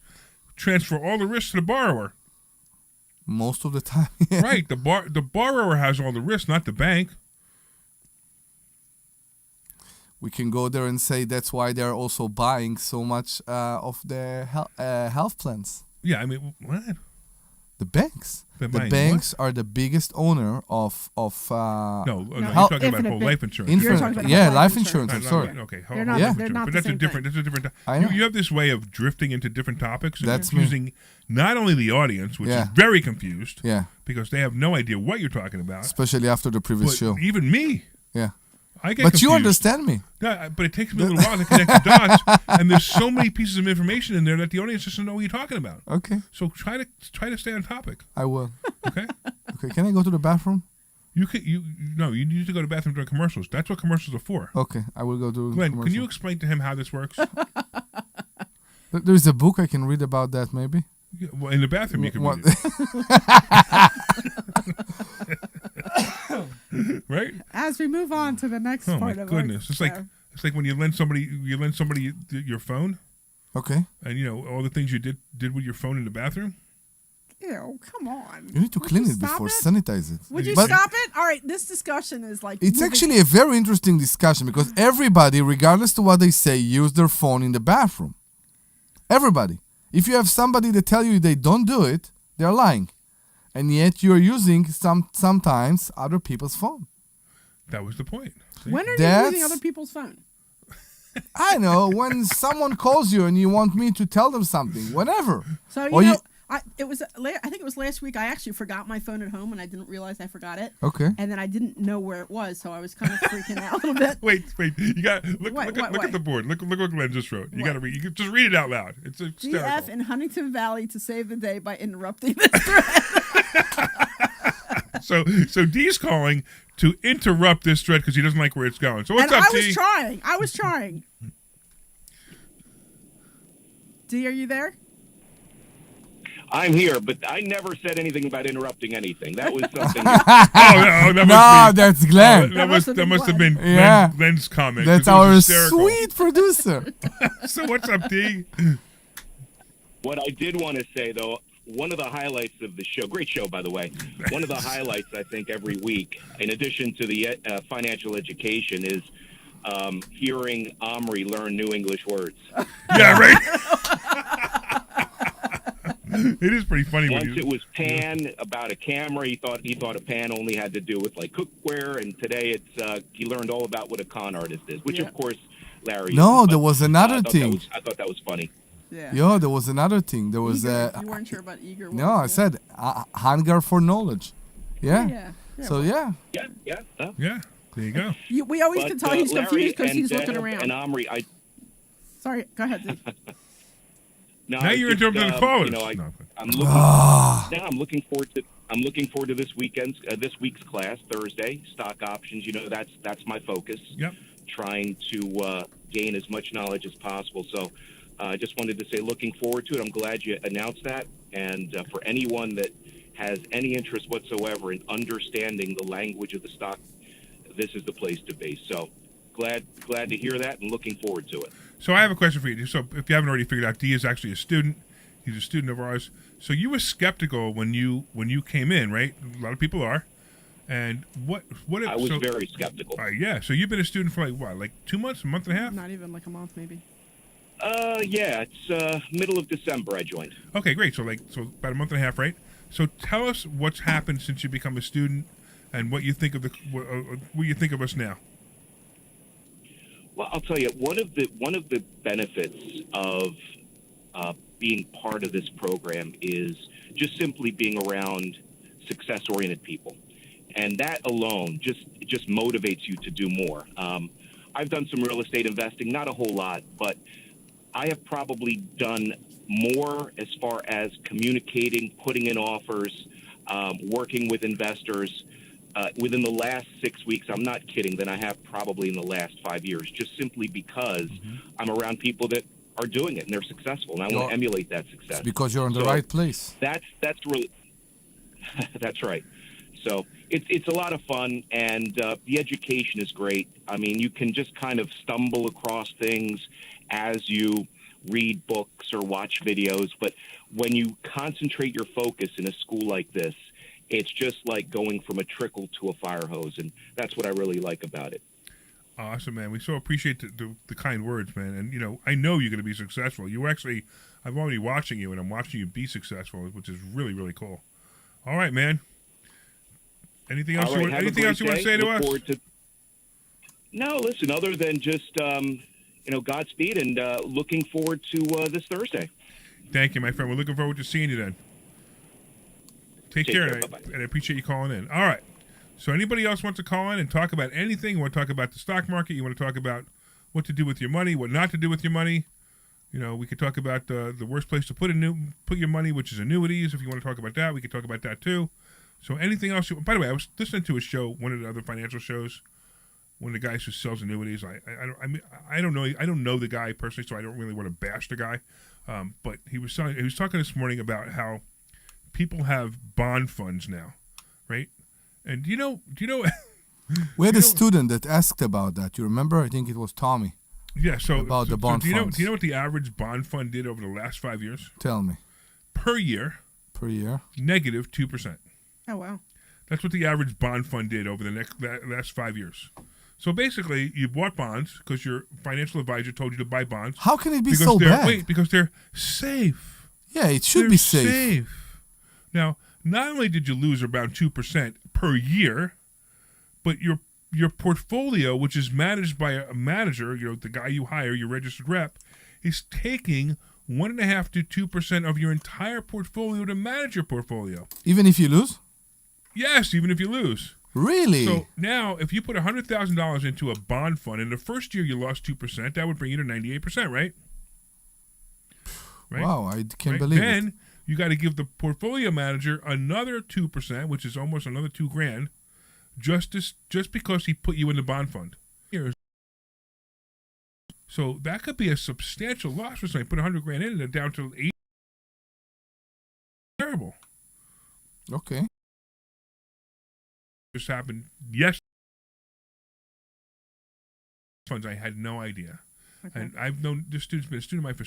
transfer all the risk to the borrower. Most of the time. Right. The borrower has all the risk, not the bank. We can go there and say that's why they're also buying so much of their health plans. Yeah, I mean, what? The banks. They're The buying banks are the biggest owner of No, you're Health- talking about Infinite whole Bank. life insurance. You're talking about yeah, whole life life insurance. I'm sorry. Okay, They're not- life they're insurance. not But the that's a same different. thing. That's a different. I know. You have this way of drifting into different topics and That's me. confusing not only the audience, which Yeah. is very confused, Yeah, because they have no idea what you're talking about, especially after the previous but show. even me, Yeah, I get but confused. you understand me. Yeah, but it takes me a little while to connect the dots, and there's so many pieces of information in there that the audience doesn't know what you're talking about. Okay, So try to stay on topic, I will. okay? Okay, can I go to the bathroom? You need to go to the bathroom during commercials. That's what commercials are for. Okay, I will go to. Glenn, commercial. can you explain to him how this works? There's a book I can read about that, maybe. Yeah, well, in the bathroom you can What- read it. Right? As we move on to the next Oh my part of goodness! our It's like when you lend somebody your phone. Okay. And all the things you did with your phone in the bathroom. Ew, come on. You need to Would clean you it stop before, it? sanitize it. Would you But stop it? All right, this discussion is like. it's moving- actually a very interesting discussion because everybody, regardless to what they say, use their phone in the bathroom. Everybody. If you have somebody that tell you they don't do it, they're lying. And yet you're using sometimes other people's phone. That was the point. See? When are you That's- using other people's phone? I know, when someone calls you and you want me to tell them something, whenever. So Or I think it was last week. I actually forgot my phone at home and I didn't realize I forgot it. Okay. And then I didn't know where it was, so I was kind of freaking out a little bit. Wait. You got look What, at the board. Look what Glenn just wrote. You got to read. You can just read it out loud. It's hysterical. GF in Huntington Valley to save the day by interrupting this thread. So D's calling to interrupt this thread because he doesn't like where it's going. So what's And up, I was D? trying. I was trying. D, are you there? I'm here, but I never said anything about interrupting anything. That was something. That No, must be. that's Glenn. That must have been Yeah. Glenn's comment. That's 'cause it was our hysterical. sweet producer. So what's up, D? What I did want to say, though, one of the highlights of the show, great show, by the way, one of the highlights, I think, every week, in addition to the financial education, is hearing Omri learn new English words. Yeah, right. It is pretty funny when Once it was pan about a camera. He thought a pan only had to do with like cookware, and today it's he learned all about what a con artist is, which of course Larry. No, isn't, there but, was another thing. I thought that was funny. Yeah. Yo, there was another thing. There was Eager. You weren't sure about eager. no, I said hunger for knowledge. Yeah. Yeah. So yeah. Yeah. Yeah, there you go. We always can tell he's Larry confused because and he's looking Deb around. And Omri, Sorry, go ahead. D. No, Now I you're just, interrupting the callers. I'm Ah. looking. I'm looking forward to. I'm looking forward to this week's class, Thursday, stock options. That's my focus. Yep. Trying to gain as much knowledge as possible. So, I just wanted to say, looking forward to it. I'm glad you announced that. And for anyone that has any interest whatsoever in understanding the language of the stock, this is the place to be. So, glad to hear that, and looking forward to it. So I have a question for you. So if you haven't already figured out, D is actually a student. He's a student of ours. So you were skeptical when you came in, right? A lot of people are. And what? I was very skeptical. Yeah. So you've been a student for like 2 months, a month and a half? Not even like a month, maybe. Yeah, it's middle of December I joined. Okay, great. So about a month and a half, right? So tell us what's happened since you become a student, and what you think of what you think of us now. Well, I'll tell you, one of the benefits of being part of this program is just simply being around success-oriented people, and that alone just motivates you to do more. I've done some real estate investing, not a whole lot, but I have probably done more as far as communicating, putting in offers, working with investors within the last 6 weeks, I'm not kidding, than I have probably in the last 5 years, just simply because I'm around people that are doing it and they're successful, and I want to emulate that success. It's because you're in the right place. That's really that's right. So it's a lot of fun, and the education is great. I mean, you can just kind of stumble across things as you read books or watch videos, but when you concentrate your focus in a school like this, it's just like going from a trickle to a fire hose, and that's what I really like about it. Awesome, man. We so appreciate the kind words, man. And, I know you're going to be successful. I'm already watching you, and I'm watching you be successful, which is really, really cool. All right, man. Anything else you want to say to us? No, listen, other than just, Godspeed, and looking forward to this Thursday. Thank you, my friend. We're looking forward to seeing you then. Take care, and I appreciate you calling in. All right. So anybody else wants to call in and talk about anything? You want to talk about the stock market? You want to talk about what to do with your money, what not to do with your money? We could talk about the worst place to put your money, which is annuities. If you want to talk about that, we could talk about that too. So anything else? By the way, I was listening to a show, one of the other financial shows, one of the guys who sells annuities. I don't know the guy personally, so I don't really want to bash the guy. But he was talking this morning about how people have bond funds now, right? And do you know? We had a student that asked about that. You remember? I think it was Tommy. Yeah. So About the bond do you know? funds. Do you know what the average bond fund did over the last 5 years? Tell me. Per year, Per year? negative 2%. Oh wow. That's what the average bond fund did over the last 5 years. So basically, you bought bonds because your financial advisor told you to buy bonds. How can it be because so they're, bad? Wait, because they're safe. Yeah, it should They're be safe. Now, not only did you lose around 2% per year, but your portfolio, which is managed by a manager, the guy you hire, your registered rep, is taking 1.5 to 2% of your entire portfolio to manage your portfolio. Even if you lose? Yes, even if you lose. Really? So now, if you put $100,000 into a bond fund, and the first year you lost 2%, that would bring you to 98%, right? Right? Wow, I can't Right? believe Then it. you got to give the portfolio manager another 2%, which is almost another $2,000, just because he put you in the bond fund. So that could be a substantial loss for somebody. Put $100,000 in and they're down to 8. Terrible. Okay. Just happened. Yes. Funds. I had no idea, Okay. and I've known this student's been a student of mine for,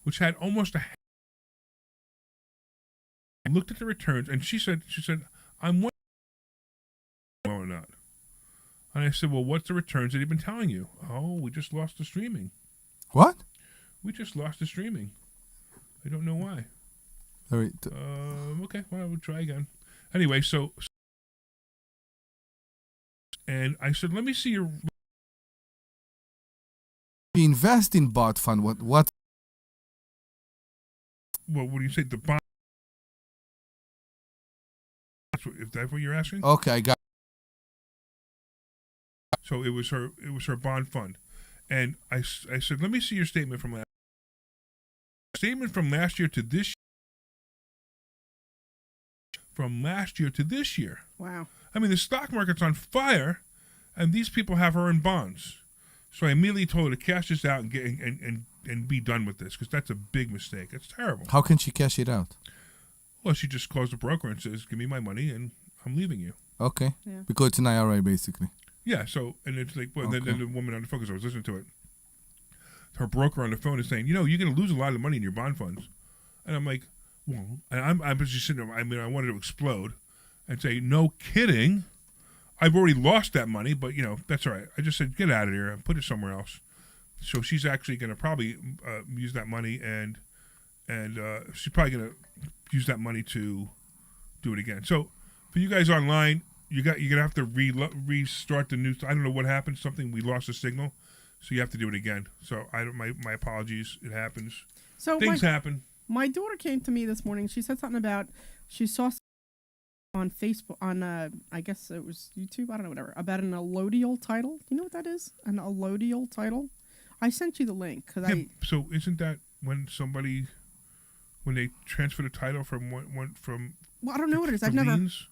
which had almost a. I looked at the returns, and she said, I'm wondering or not. And I said, well, what's the returns that he's been telling you? Oh, we just lost the streaming. What? We just lost the streaming. I don't know why. Sorry. Okay, well, we'll try again. Anyway, so, and I said, let me see your. You invest in bond fund. What? Well, what do you say? The bond. If that's what you're asking. Okay, I got. So it was her bond fund, and I said, let me see your statement from last. Statement from last year to this. From last year to this year. Wow. I mean, the stock market's on fire, and these people have her in bonds. So I immediately told her to cash this out and get and be done with this, because that's a big mistake. It's terrible. How can she cash it out? Well, she just calls the broker and says, "Give me my money, and I'm leaving you." Okay. Yeah. Because it's an IRA, basically. Yeah. So, and it's like, well, Okay. then the woman on the phone, because I was listening to it, her broker on the phone is saying, you're going to lose a lot of money in your bond funds, and I'm like, well, and I'm just sitting there. I mean, I wanted to explode and say, no kidding. I've already lost that money, but that's all right. I just said, get out of here and put it somewhere else. So she's actually going to probably use that money, and she's probably going to use that money to do it again. So for you guys online, you're gonna have to restart the news. I don't know what happened. We lost the signal, so you have to do it again. So my apologies. It happens. So Things happen. my daughter came to me this morning. She said something about she saw on Facebook on I guess it was YouTube. I don't know, whatever, about an allodial title. Do you know what that is? An allodial title. I sent you the link because So isn't that when they transfer the title from one from? Well, I don't know what it is. I've from never. liens?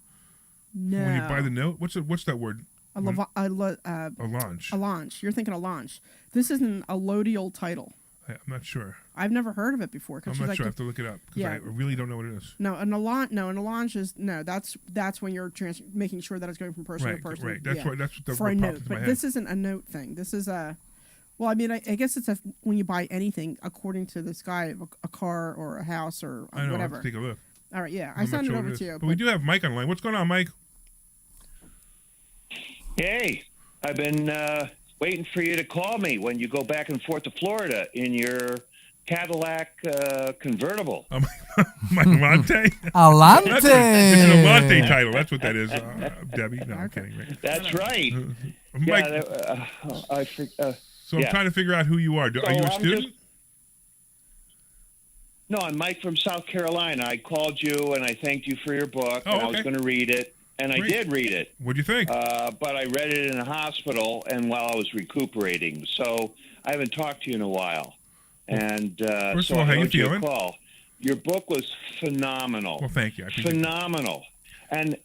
No. When you buy the note, what's that word? a launch. A launch. You're thinking a launch. This is an allodial title. I'm not sure. I've never heard of it before. I'm not sure. I have to look it up because I really don't know what it is. No, an allonge is that's when you're making sure that it's going from person to person. Right. That's what the for a what popped note. into my But head. this isn't a note thing. This is a. Well, I mean, I guess it's when you buy anything, according to this guy, a car or a house or I know. whatever. I'll have to take a look. All right, yeah, I I'm sent not it sure over what to you. But we do have Mike online. What's going on, Mike? Hey, I've been waiting for you to call me when you go back and forth to Florida in your Cadillac convertible. My Alante? Alante! It's an Alante title. That's what that is, Debbie. No, I'm kidding. Right. That's right. Mike, so I'm yeah. trying to figure out who you are. Are you a student? No, I'm Mike from South Carolina. I called you and I thanked you for your book, and I was going to read it, and Great. I did read it. What'd you think? But I read it in a hospital and while I was recuperating, so I haven't talked to you in a while. And First so of all, how I you owed you a feeling? call. Your book was phenomenal. Well, thank you. I appreciate Phenomenal. And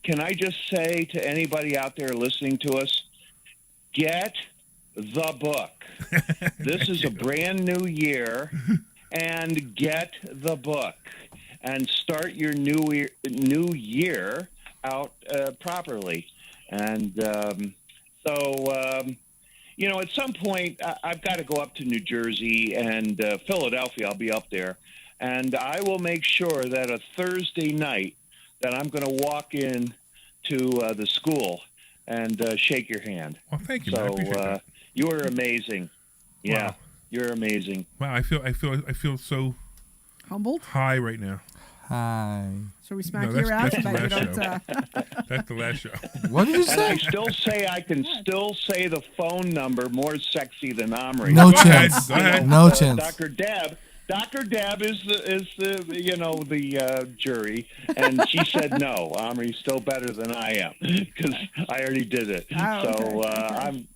can I just say to anybody out there listening to us, get the book. This is a brand new year, and get the book and start your new year out properly. And So, at some point, I've got to go up to New Jersey and Philadelphia. I'll be up there. And I will make sure that a Thursday night that I'm going to walk in to the school and shake your hand. Well, thank you, man. I appreciate that. You are amazing. Yeah, Wow. you're amazing. Wow, I feel so Humbled? high right now. Hi. So we smack No, you out that's so the that you last don't. That's the last show. What did you And I say? still say I can still say the phone number more sexy than Omri. No Go ahead, chance. go ahead. No chance. Dr. Deb is the jury, and she said no. Omri's still better than I am because I already did it. Oh, So okay.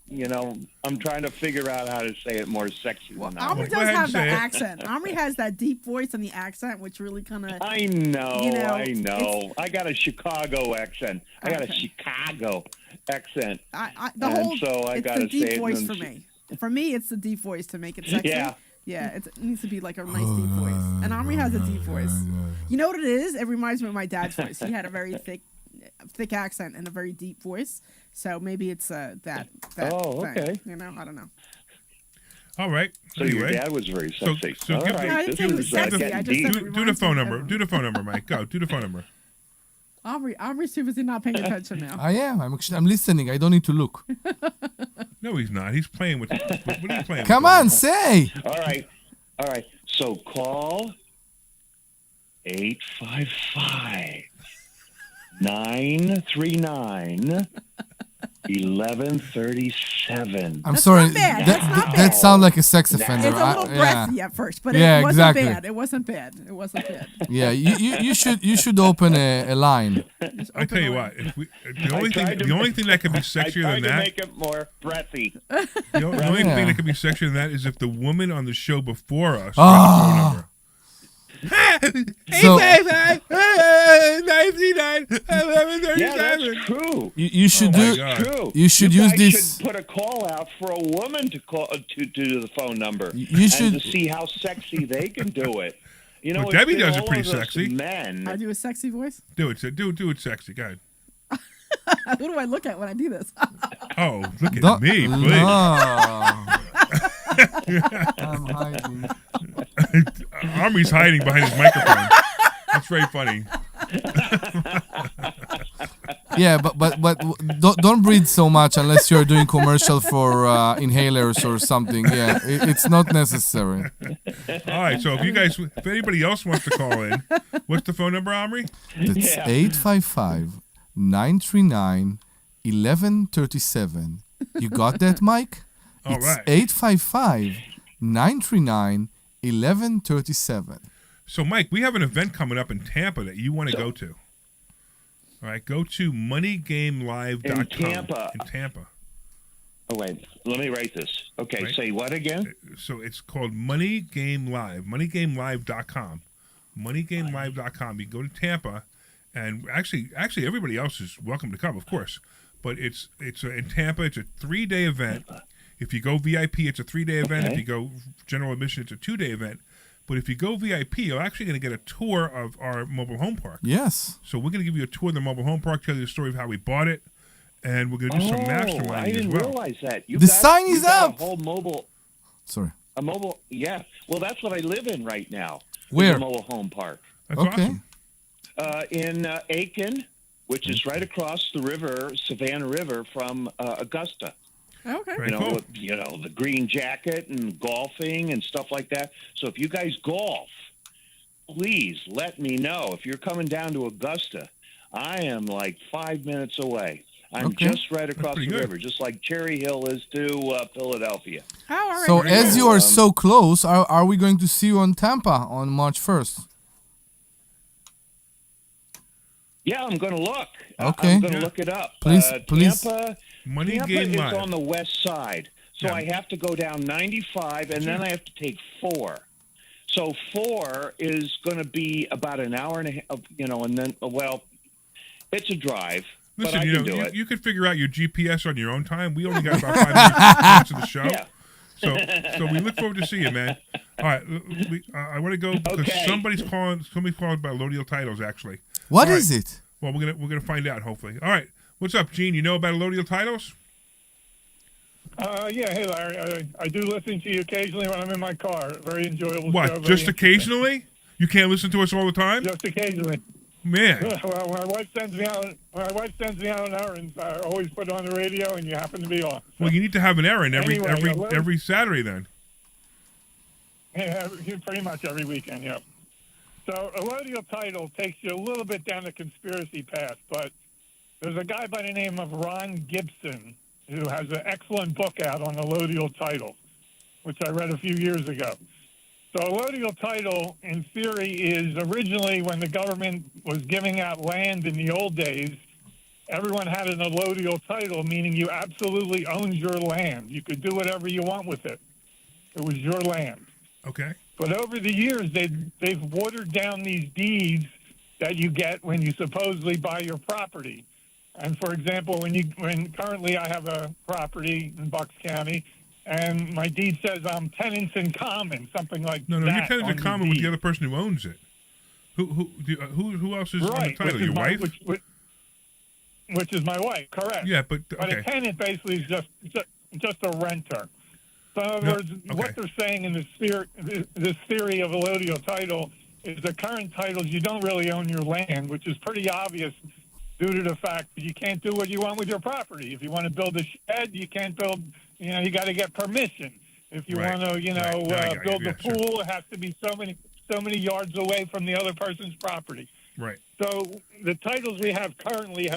I'm trying to figure out how to say it more sexy Well, than I Omri am. Go does ahead have and the say it. accent. Omri has that deep voice and the accent, which really kind of. I know. it's- I got a Chicago accent. I got a Okay. Chicago accent. The And whole. so I it's gotta the deep say it voice in- for me. For me, it's the deep voice to make it sexy. Yeah. Yeah, it needs to be like a nice deep voice. And Omri has a deep voice. You know what it is? It reminds me of my dad's voice. He had a very thick accent and a very deep voice. So maybe it's that Oh, thing. okay. I don't know. All right. So your Anyway, dad was very So- sexy. so All give right. me- I didn't say he was sexy. getting I just deep. said- do the reminds phone me number. of- Do the phone number, Mike. Go. Do the phone number. Omri's too busy not paying attention now. I am. I'm listening. I don't need to look. No, he's not. He's playing with. What are you playing? Come with? on, say. All right. So call 855 939 1137. I'm That's sorry. not bad. That, That's not that bad. sounds like a sex offender. It's a little yeah. breathy at first, but Yeah, it wasn't exactly. bad. It wasn't bad. It wasn't bad. Yeah, you should open a line. Just I tell you open what. the- The only thing that could be I sexier tried than to that. make it more breathy. The only Yeah. thing that could be sexier than that is if the woman on the show before us. Oh. got the phone number. So 99 Yeah, that's true. you should Oh my do. God. True. You should You use guys this. should put a call out for a woman to call to do the phone number. You should- and to see how sexy they can do it. You know, Well, it's Debbie been does it all pretty of us sexy. Men. I do a sexy voice. Do it. Do it sexy. Go ahead. Who do I look at when I do this? Oh, look at Don't- me, please. No. I'm hiding. Omri's hiding behind his microphone. That's very funny. Yeah, but don't breathe so much unless you're doing commercial for inhalers or something. Yeah, it's not necessary. All right. So if anybody else wants to call in, what's the phone number, Omri? That's 855-939-1137. You got that, Mike? All It's right. 855-939-1137. So, Mike, we have an event coming up in Tampa that you want to go to. All right, go to moneygamelive.com. In Tampa. In Tampa. Oh wait, let me write this. Okay, Right. say what again? So it's called Money Game Live. Moneygamelive.com. Moneygamelive.com. You go to Tampa, and actually, everybody else is welcome to come, of course. But it's in Tampa. It's a 3-day event. If you go VIP, it's a 3-day event. Okay. If you go general admission, it's a 2-day event. But if you go VIP, you're actually going to get a tour of our mobile home park. Yes. So we're going to give you a tour of the mobile home park, tell you the story of how we bought it, and we're going to do some masterminding I as didn't well. realize that. The sign is you got up. A whole mobile. Sorry. A mobile. Yeah. Well, that's what I live in right now. Where? The mobile home park. That's Okay. awesome. In Aiken, which is right across the river, Savannah River, from Augusta. Okay. Very cool. The green jacket and golfing and stuff like that. So if you guys golf, please let me know. If you're coming down to Augusta, I am like 5 minutes away. I'm Okay. just right across the pretty good. river, just like Cherry Hill is to Philadelphia. Oh, all right. So very as good. you are so close, are we going to see you on Tampa on March 1st? Yeah, I'm going to look. Okay. I'm going to look it up. Please. Tampa, Money Tampa Game is Live. on the west side, so Yeah. I have to go down 95, and then I have to take 4. So 4 is going to be about an hour and a half, and then, it's a drive, but I Listen, can do it. you could figure out your GPS on your own time. We only got about 5 minutes of the show. Yeah. So we look forward to seeing you, man. All right, I want to go because Okay. somebody's calling about allodial titles. Actually, What All is right. it? Well, we're gonna find out hopefully. All right, what's up, Gene? You know about allodial titles? Yeah, hey Larry, I do listen to you occasionally when I'm in my car. Very enjoyable show. What? very Just interesting. occasionally? You can't listen to us all the time? Just occasionally. Man. Well, when my wife sends me out on errands, I always put it on the radio, and you happen to be on. Well, you need to have an errand Anyway, every Saturday then. Yeah, pretty much every weekend. Yep. So, allodial title takes you a little bit down the conspiracy path, but there's a guy by the name of Ron Gibson who has an excellent book out on allodial title, which I read a few years ago. So allodial title, in theory, is originally when the government was giving out land in the old days, everyone had an allodial title, meaning you absolutely owned your land. You could do whatever you want with it. It was your land. Okay. But over the years, they've watered down these deeds that you get when you supposedly buy your property. And for example, when currently I have a property in Bucks County, and my deed says I'm tenants in common, something like that. No, you're tenants in on common with deed. the other person who owns it. Who else is on the Right, title? which Your is wife? which is my wife, correct? Yeah, but But okay. a tenant basically is just a renter. So in other No, words, okay. what they're saying in this theory of allodial title is the current titles you don't really own your land, which is pretty obvious due to the fact that you can't do what you want with your property. If you want to build a shed, you can't build. You got to get permission. If you Right. want to, Right. No, I got you. build Yeah, a pool, it has to be so many yards away from the other person's property. Right. So the titles we have currently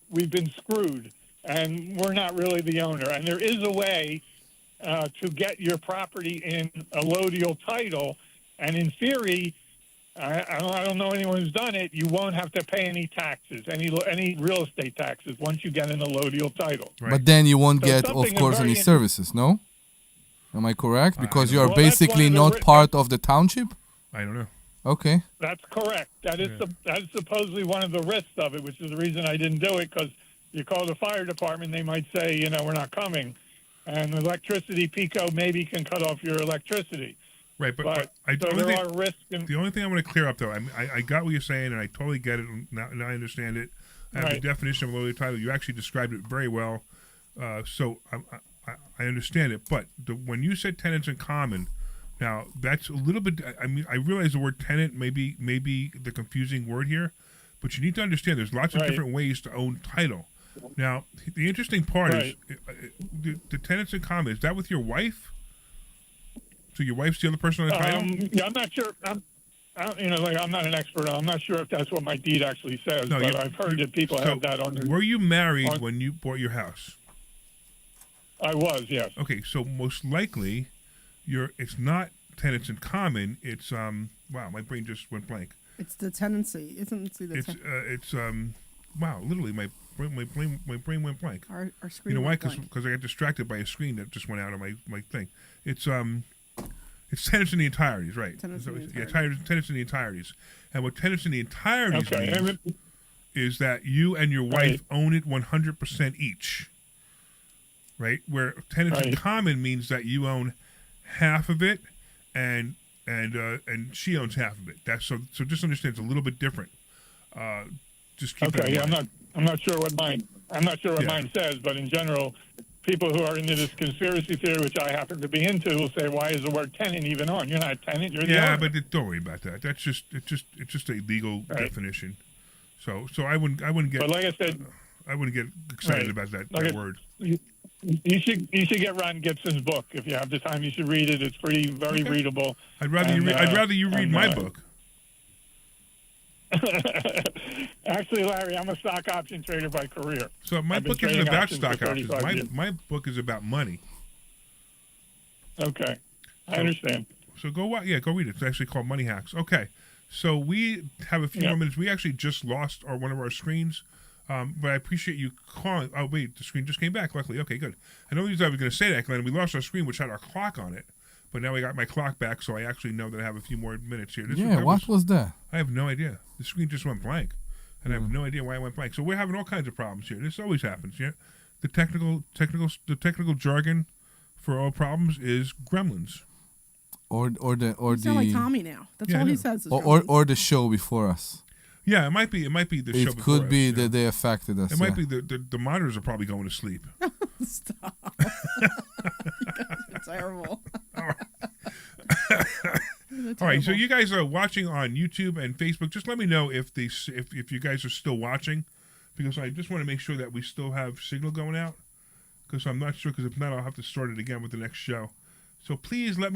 we've been screwed, and we're not really the owner. And there is a way to get your property in allodial title, and in theory, I don't know anyone who's done it. You won't have to pay any taxes, any real estate taxes, once you get an allodial title. Right. But then you won't So get, something of is course, very any services, no? Am I correct? Because you are Well, that's basically one of the not ri- part of the township? I don't know. Okay. That's correct. That is that is supposedly one of the risks of it, which is the reason I didn't do it. Because you call the fire department, they might say, we're not coming, and electricity PICO maybe can cut off your electricity. Right, but So there are risks. the only thing I want to clear up, though, I got what you're saying, and I totally get it. Now I understand it. I have the Right. definition of allodial title. You actually described it very well, so I understand it. But when you said tenants in common, now that's a little bit. I mean, I realize the word tenant may be the confusing word here, but you need to understand there's lots of Right. different ways to own title. Now, the interesting part Right. is the tenants in common. Is that with your wife? So your wife's the other person on the title? Yeah, I'm not sure. I'm not an expert. I'm not sure if that's what my deed actually says, No, but you- I've heard that people So, have that on their. were you married when you bought your house? I was, yes. Okay, so most likely, it's not tenants in common. It's wow, my brain just went blank. It's the tenancy. Isn't it? Wow, literally my brain went blank. Our You screen. know why? went blank. Because I got distracted by a screen that just went out of my thing. It's tenants in the entires, right? Tenants in the Yeah, entirety. tenants in the entires. And what tenants in the entires Okay. means is that you and your wife own it 100% each, right? Where tenants in Right. common means that you own half of it, and she owns half of it. That's so just understand it's a little bit different. Just keep that Okay, in yeah, mind. I'm not sure what Yeah. mine says, but in general, people who are into this conspiracy theory, which I happen to be into, will say, "Why is the word tenant even on? You're not a tenant. You're the Yeah, owner." but don't worry about that. That's just it's just a legal Right. definition. So I wouldn't get But like I said, I wouldn't get excited Right. about that Like word. you should get Ron Gibson's book if you have the time. You should read it. It's very readable. I'd rather And, you read my book. Actually, Larry, I'm a stock option trader by career. So my I've been book isn't trading about options for stock options. 35 years. My book is about money. Okay, I understand. So go read it. It's actually called Money Hacks. Okay, so we have a few more minutes. We actually just lost one of our screens, but I appreciate you calling. Oh wait, the screen just came back. Luckily, okay, good. I know I was going to say that, Glenn. We lost our screen, which had our clock on it, but now we got my clock back, so I actually know that I have a few more minutes here. What was that? I have no idea. The screen just went blank, and I have no idea why it went blank. So we're having all kinds of problems here. This always happens. Yeah, the technical jargon for all problems is gremlins. Or You sound like Tommy now. That's Yeah, I all he know. says. Is or the show before us. Yeah, it might be the show. It before could be us, that they affected us. It might be the monitors are probably going to sleep. Stop. You guys are terrible. All right, so you guys are watching on YouTube and Facebook. Just let me know if you guys are still watching, because I just want to make sure that we still have signal going out, because I'm not sure, because if not, I'll have to start it again with the next show. So please let me know.